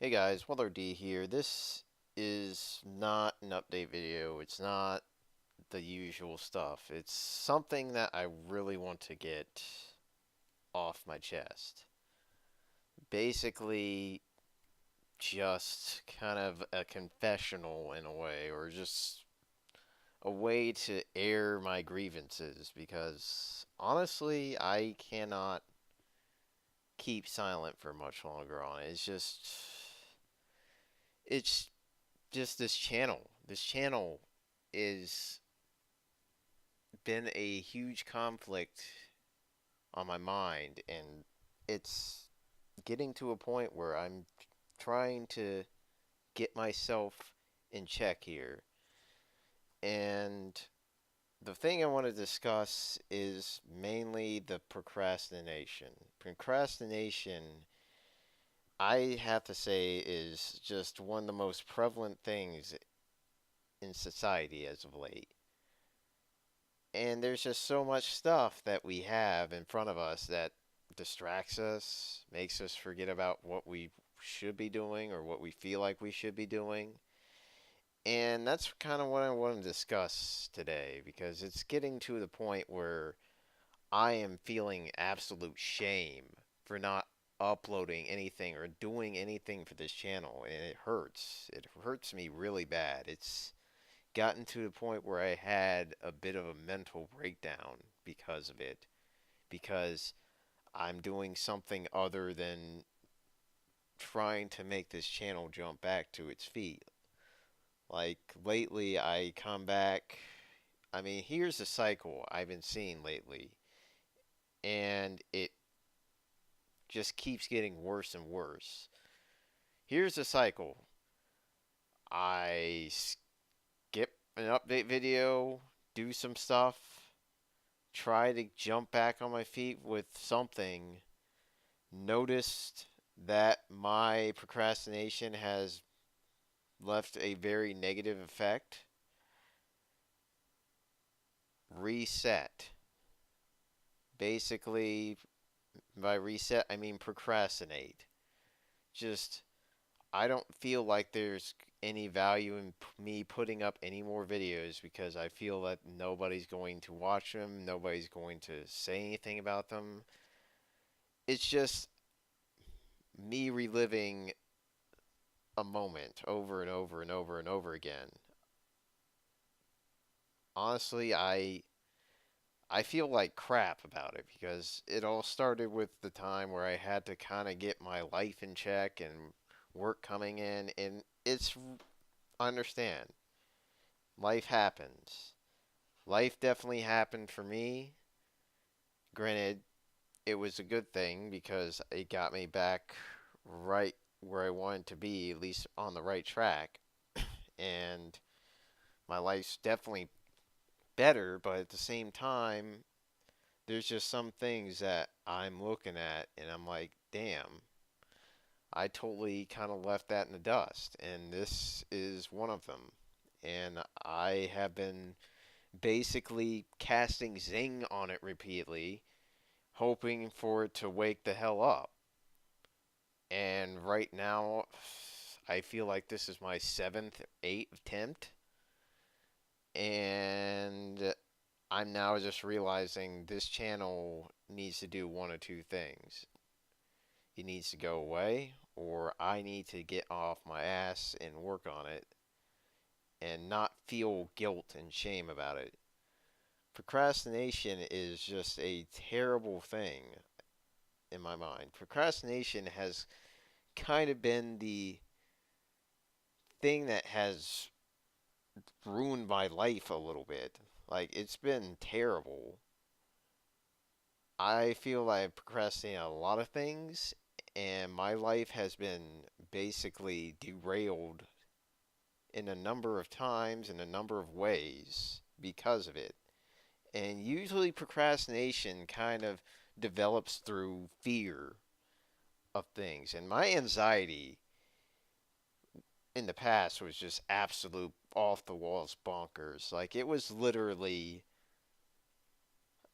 Hey guys, Waddler-D here. This is not an update video. It's not the usual stuff. It's something that I really want to get off my chest. Basically, just kind of a confessional in a way, or just a way to air my grievances because honestly, I cannot keep silent for much longer on it. It's just this channel. This channel is been a huge conflict on my mind, and it's getting to a point where I'm trying to get myself in check here. And the thing I want to discuss is mainly the procrastination. Procrastination, I have to say, is just one of the most prevalent things in society as of late. And there's just so much stuff that we have in front of us that distracts us, makes us forget about what we should be doing or what we feel like we should be doing. And that's kind of what I want to discuss today because it's getting to the point where I am feeling absolute shame for not uploading anything or doing anything for this channel, and it hurts. It hurts me really bad. It's gotten to the point where I had a bit of a mental breakdown because of it. Because I'm doing something other than trying to make this channel jump back to its feet. Like lately, I come back. I mean, here's the cycle I've been seeing lately, and it just keeps getting worse and worse. Here's the cycle. I skip an update video, do some stuff, try to jump back on my feet with something, noticed that my procrastination has left a very negative effect, reset. Basically, by reset, I mean procrastinate. Just, I don't feel like there's any value in me putting up any more videos because I feel that nobody's going to watch them, nobody's going to say anything about them. It's just me reliving a moment over and over and over and over again. Honestly, I feel like crap about it because it all started with the time where I had to kind of get my life in check and work coming in, and I understand. Life happens. Life definitely happened for me. Granted, it was a good thing because it got me back right where I wanted to be, at least on the right track. And my life's definitely better, but at the same time, there's just some things that I'm looking at and I'm like, damn, I totally kind of left that in the dust. And this is one of them. And I have been basically casting zing on it repeatedly, hoping for it to wake the hell up. And right now, I feel like this is my seventh, eighth attempt. And I'm now just realizing this channel needs to do one of two things. It needs to go away, or I need to get off my ass and work on it and not feel guilt and shame about it. Procrastination is just a terrible thing in my mind. Procrastination has kind of been the thing that has ruined my life a little bit. Like, it's been terrible. I feel like I procrastinate on a lot of things, and my life has been basically derailed in a number of times in a number of ways because of it. And usually procrastination kind of develops through fear of things. And my anxiety in the past was just absolute off the walls bonkers. Like it was literally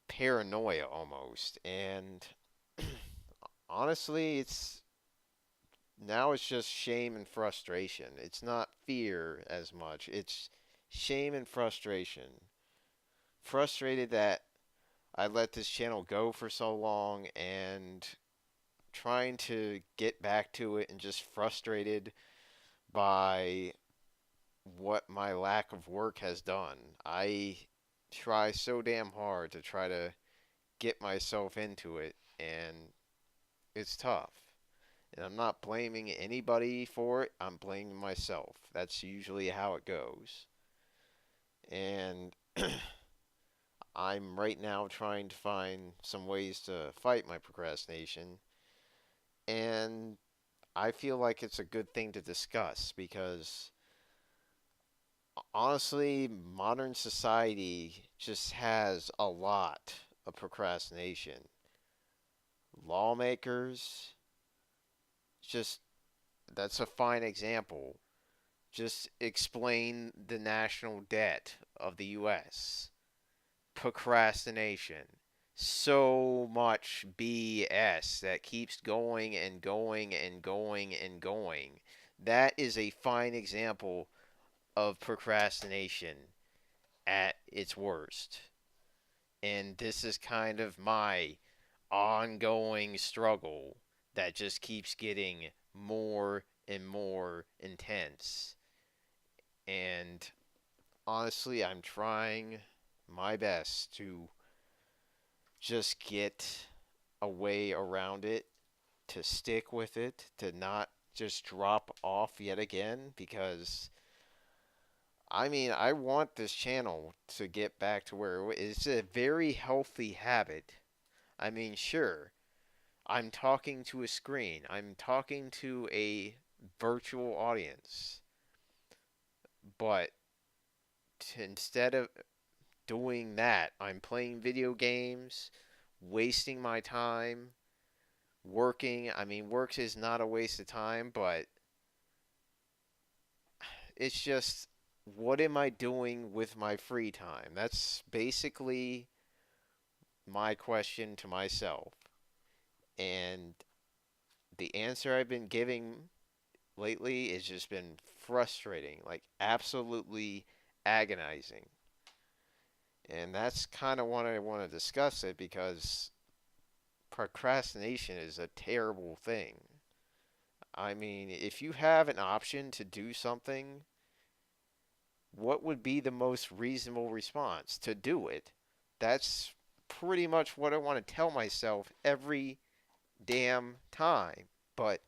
paranoia almost. And honestly, it's Now it's just shame and frustration. It's not fear as much. It's shame and frustration. Frustrated that I let this channel go for so long and trying to get back to it and just frustrated by what my lack of work has done. I try so damn hard to try to get myself into it, and it's tough. And I'm not blaming anybody for it, I'm blaming myself. That's usually how it goes. And I'm right now trying to find some ways to fight my procrastination. And I feel like it's a good thing to discuss because honestly, modern society just has a lot of procrastination. Lawmakers, just that's a fine example. Just explain the national debt of the US. Procrastination. So much BS that keeps going and going and going and going. That is a fine example of procrastination at its worst. And this is kind of my ongoing struggle that just keeps getting more and more intense. And honestly, I'm trying my best to just get a way around it, to stick with it, to not just drop off yet again because I mean, I want this channel to get back to where it's a very healthy habit. I mean, sure, I'm talking to a screen, I'm talking to a virtual audience, but instead of doing that, I'm playing video games, wasting my time, working. I mean, work is not a waste of time, but it's just what am I doing with my free time? That's basically my question to myself. And the answer I've been giving lately has just been frustrating, like absolutely agonizing. And that's kind of what I want to discuss it because procrastination is a terrible thing. I mean, if you have an option to do something, what would be the most reasonable response? To do it. That's pretty much what I want to tell myself every damn time. But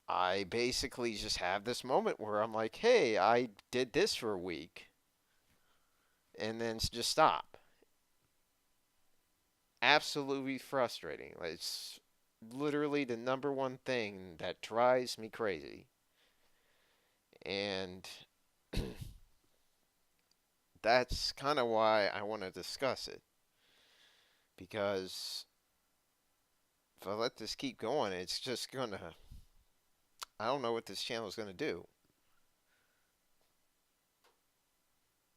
I basically just have this moment where I'm like, hey, I did this for a week, and then just stop. Absolutely frustrating. It's literally the number one thing that drives me crazy. And that's kind of why I want to discuss it. Because if I let this keep going, it's just gonna. I don't know what this channel is gonna do.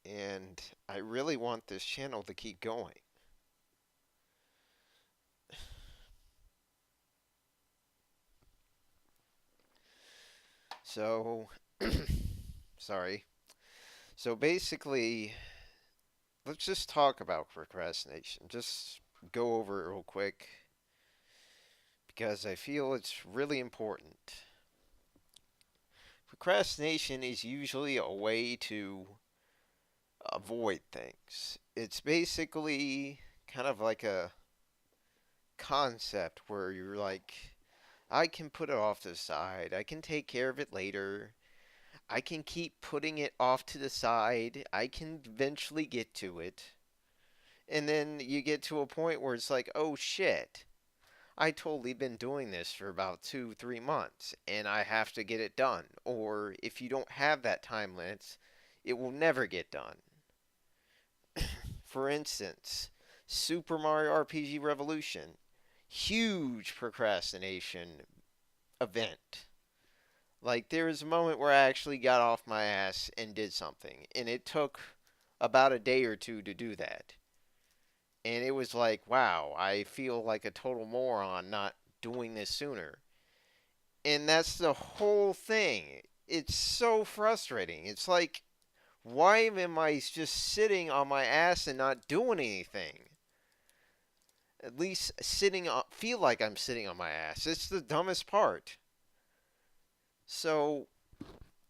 And I really want this channel to keep going. So, sorry. So basically, let's just talk about procrastination. Just go over it real quick because I feel it's really important. Procrastination is usually a way to avoid things. It's basically kind of like a concept where you're like, I can put it off to the side, I can take care of it later, I can keep putting it off to the side, I can eventually get to it. And then you get to a point where it's like, oh shit, I totally been doing this for about 2, 3 months and I have to get it done. Or if you don't have that time limit, it will never get done. For instance, Super Mario RPG Revolution, huge procrastination event. Like, there was a moment where I actually got off my ass and did something, and it took about a day or two to do that. And it was like, wow, I feel like a total moron not doing this sooner. And that's the whole thing. It's so frustrating. It's like, why am I just sitting on my ass and not doing anything? At least feel like I'm sitting on my ass. It's the dumbest part. So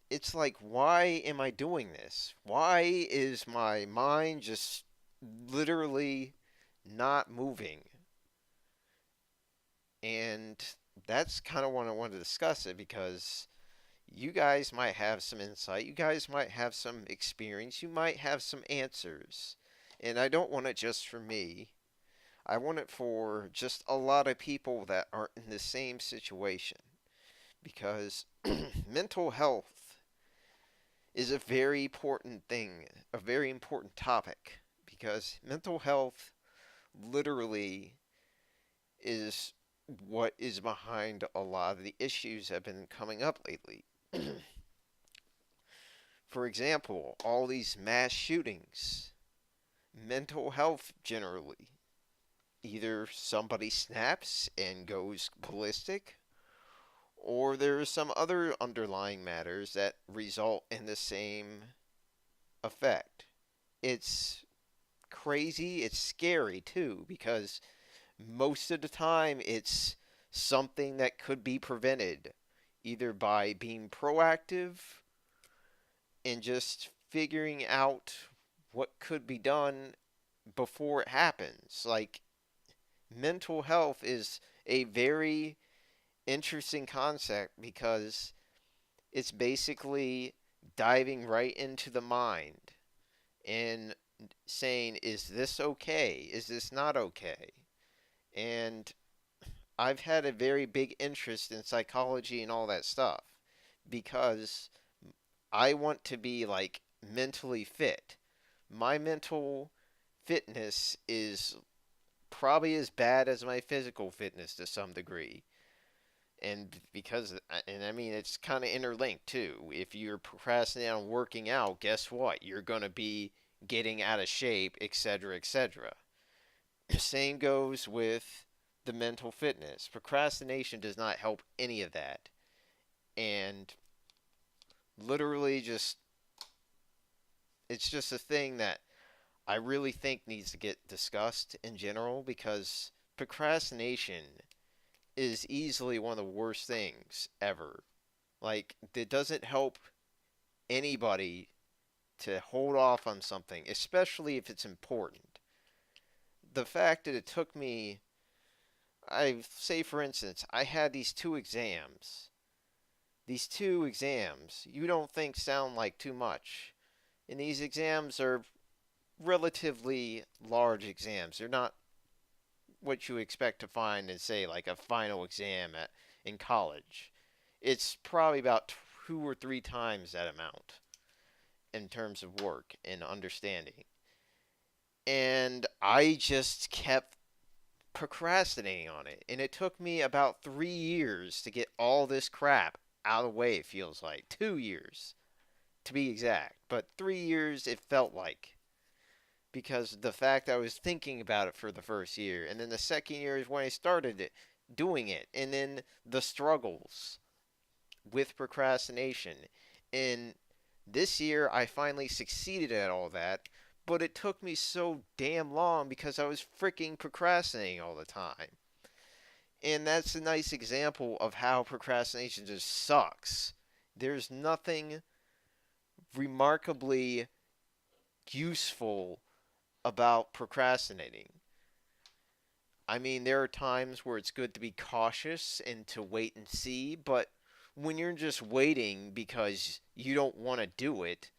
it's like, why am I doing this? Why is my mind just literally not moving? And that's kind of what I wanted to discuss it because you guys might have some insight. You guys might have some experience. You might have some answers. And I don't want it just for me. I want it for just a lot of people that are in the same situation. Because mental health is a very important thing, a very important topic. Because mental health literally is what is behind a lot of the issues that have been coming up lately. For example, all these mass shootings, mental health generally. Either somebody snaps and goes ballistic, or there's some other underlying matters that result in the same effect. It's crazy, it's scary too, because most of the time it's something that could be prevented either by being proactive and just figuring out what could be done before it happens. Like, mental health is a very interesting concept because it's basically diving right into the mind and saying, is this okay? Is this not okay? And I've had a very big interest in psychology and all that stuff because I want to be like mentally fit. My mental fitness is probably as bad as my physical fitness to some degree. And I mean, it's kind of interlinked too. If you're procrastinating on working out, guess what? You're going to be getting out of shape, etc., etc. Same goes with the mental fitness. Procrastination does not help any of that. And literally just it's just a thing that I really think needs to get discussed in general because procrastination is easily one of the worst things ever. Like, it doesn't help anybody to hold off on something, especially if it's important. The fact that it took me, I say for instance, I had these two exams. These two exams you don't think sound like too much. And these exams are relatively large exams. They're not what you expect to find in, say, like a final exam in college. It's probably about two or three times that amount in terms of work and understanding. And I just kept procrastinating on it. And it took me about 3 years to get all this crap out of the way, it feels like. 2 years, to be exact. But 3 years, it felt like. Because the fact I was thinking about it for the first year. And then the second year is when I started doing it. And then the struggles with procrastination. And this year, I finally succeeded at all that, but it took me so damn long because I was freaking procrastinating all the time. And that's a nice example of how procrastination just sucks. There's nothing remarkably useful about procrastinating. I mean, there are times where it's good to be cautious and to wait and see, but when you're just waiting because you don't want to do it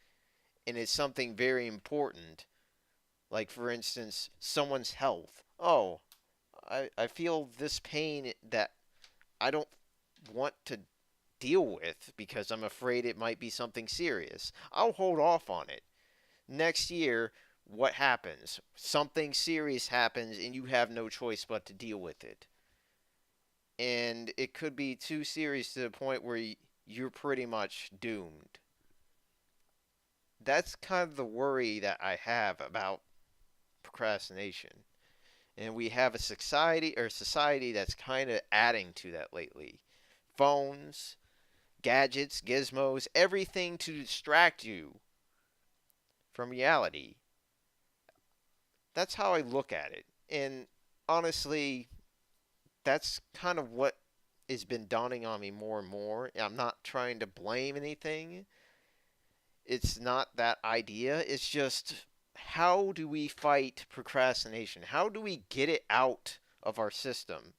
and it's something very important, like for instance, someone's health. Oh, I feel this pain that I don't want to deal with because I'm afraid it might be something serious. I'll hold off on it. Next year, what happens? Something serious happens and you have no choice but to deal with it. And it could be too serious to the point where you're pretty much doomed. That's kind of the worry that I have about procrastination. And we have a society that's kind of adding to that lately. phones, gadgets, gizmos, everything to distract you from reality. That's how I look at it. And honestly, that's kind of what has been dawning on me more and more. I'm not trying to blame anything. It's not that idea. It's just how do we fight procrastination? How do we get it out of our system?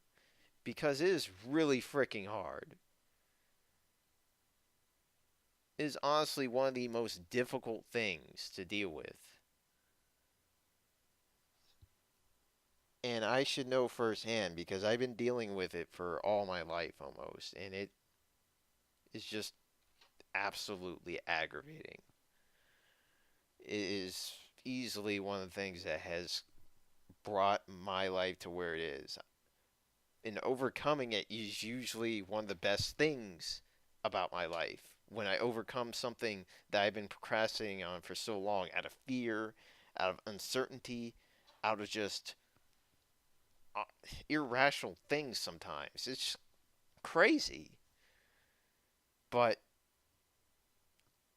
Because it is really freaking hard. It is honestly one of the most difficult things to deal with. And I should know firsthand because I've been dealing with it for all my life almost. And it is just absolutely aggravating. It is easily one of the things that has brought my life to where it is. And overcoming it is usually one of the best things about my life. When I overcome something that I've been procrastinating on for so long out of fear, out of uncertainty, out of just uh, irrational things sometimes. It's crazy. But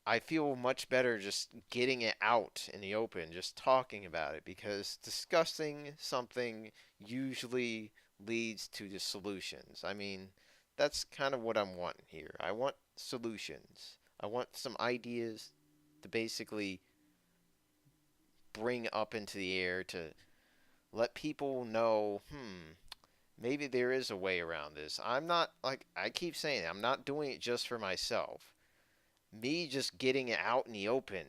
I feel much better just getting it out in the open, just talking about it, because discussing something usually leads to the solutions. I mean, that's kind of what I'm wanting here. I want solutions. I want some ideas to basically bring up into the air to let people know, maybe there is a way around this. I'm not, like I keep saying, I'm not doing it just for myself. Me just getting it out in the open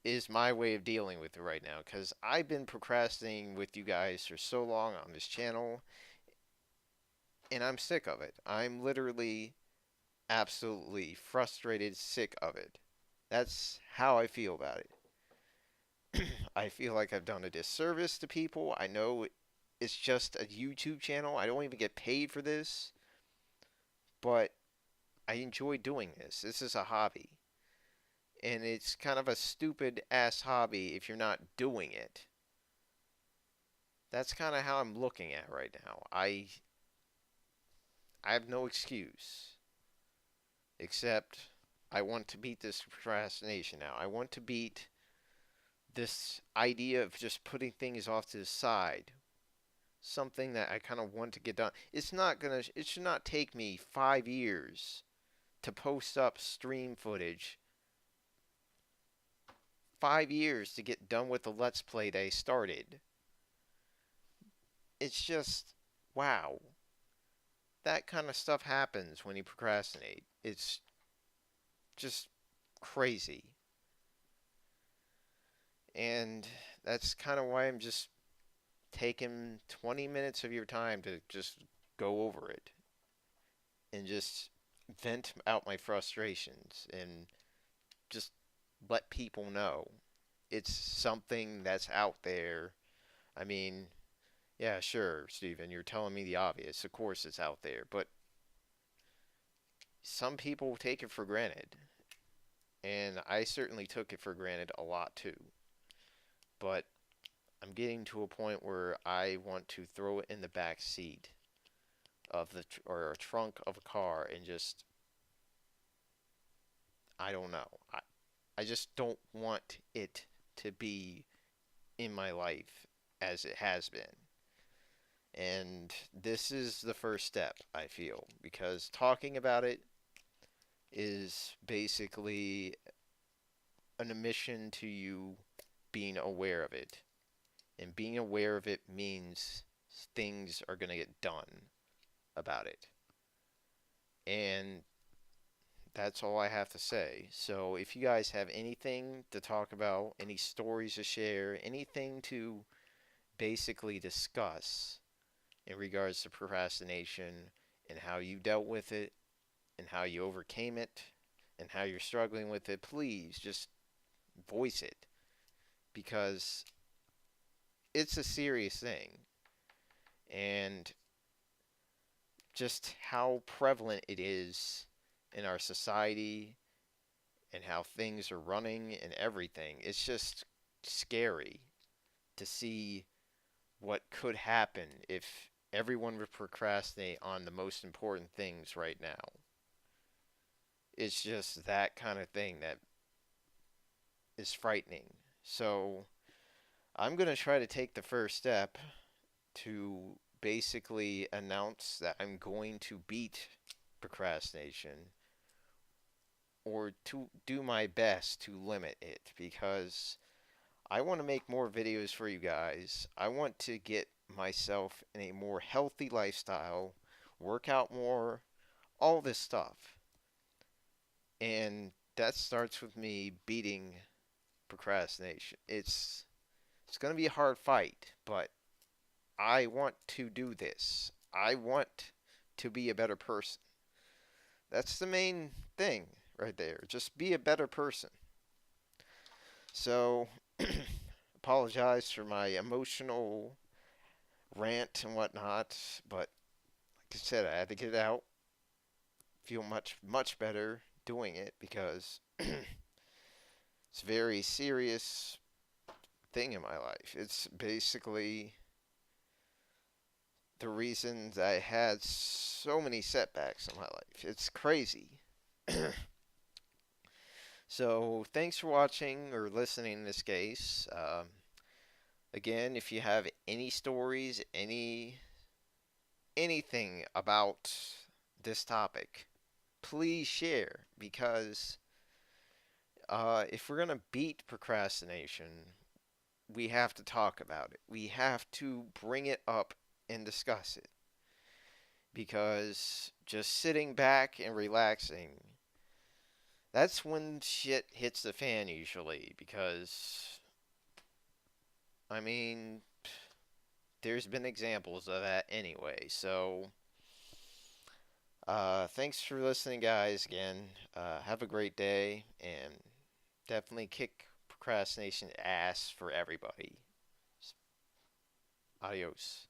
is my way of dealing with it right now because I've been procrastinating with you guys for so long on this channel and I'm sick of it. I'm literally absolutely frustrated, sick of it. That's how I feel about it. I feel like I've done a disservice to people. I know it's just a YouTube channel. I don't even get paid for this, but I enjoy doing this. This is a hobby. And it's kind of a stupid ass hobby if you're not doing it. That's kind of how I'm looking at it right now. I have no excuse except I want to beat this procrastination now. I want to beat this idea of just putting things off to the side. Something that I kind of want to get done. It should not take me 5 years to post up stream footage. 5 years to get done with the Let's Play that I started. It's just, wow. That kind of stuff happens when you procrastinate. It's just crazy. And that's kind of why I'm just taking 20 minutes of your time to just go over it and just vent out my frustrations and just let people know it's something that's out there. I mean, yeah, sure, Steven, you're telling me the obvious. Of course it's out there, but some people take it for granted. And I certainly took it for granted a lot too. But I'm getting to a point where I want to throw it in the back seat of or a trunk of a car and just I don't know. I just don't want it to be in my life as it has been. And this is the first step, I feel, because talking about it is basically an admission to you being aware of it. And being aware of it means things are going to get done about it. And that's all I have to say. So if you guys have anything to talk about, any stories to share, anything to basically discuss in regards to procrastination and how you dealt with it and how you overcame it and how you're struggling with it, please just voice it because it's a serious thing. And just how prevalent it is in our society and how things are running and everything. It's just scary to see what could happen if everyone would procrastinate on the most important things right now. It's just that kind of thing that is frightening. So I'm going to try to take the first step to basically announce that I'm going to beat procrastination or to do my best to limit it because I want to make more videos for you guys. I want to get myself in a more healthy lifestyle, work out more, all this stuff. And that starts with me beating procrastination. It's going to be a hard fight, but I want to do this. I want to be a better person. That's the main thing right there. Just be a better person. So, apologize for my emotional rant and whatnot, but like I said, I had to get it out. Feel much better doing it because it's a very serious thing in my life. It's basically the reasons I had so many setbacks in my life. It's crazy. So, thanks for watching or listening in this case. Again, if you have any stories, anything about this topic, please share because if we're gonna beat procrastination, we have to talk about it. We have to bring it up and discuss it because just sitting back and relaxing, that's when shit hits the fan usually because I mean, there's been examples of that anyway. So, thanks for listening, guys. Again, have a great day and definitely kick procrastination ass for everybody. Adios.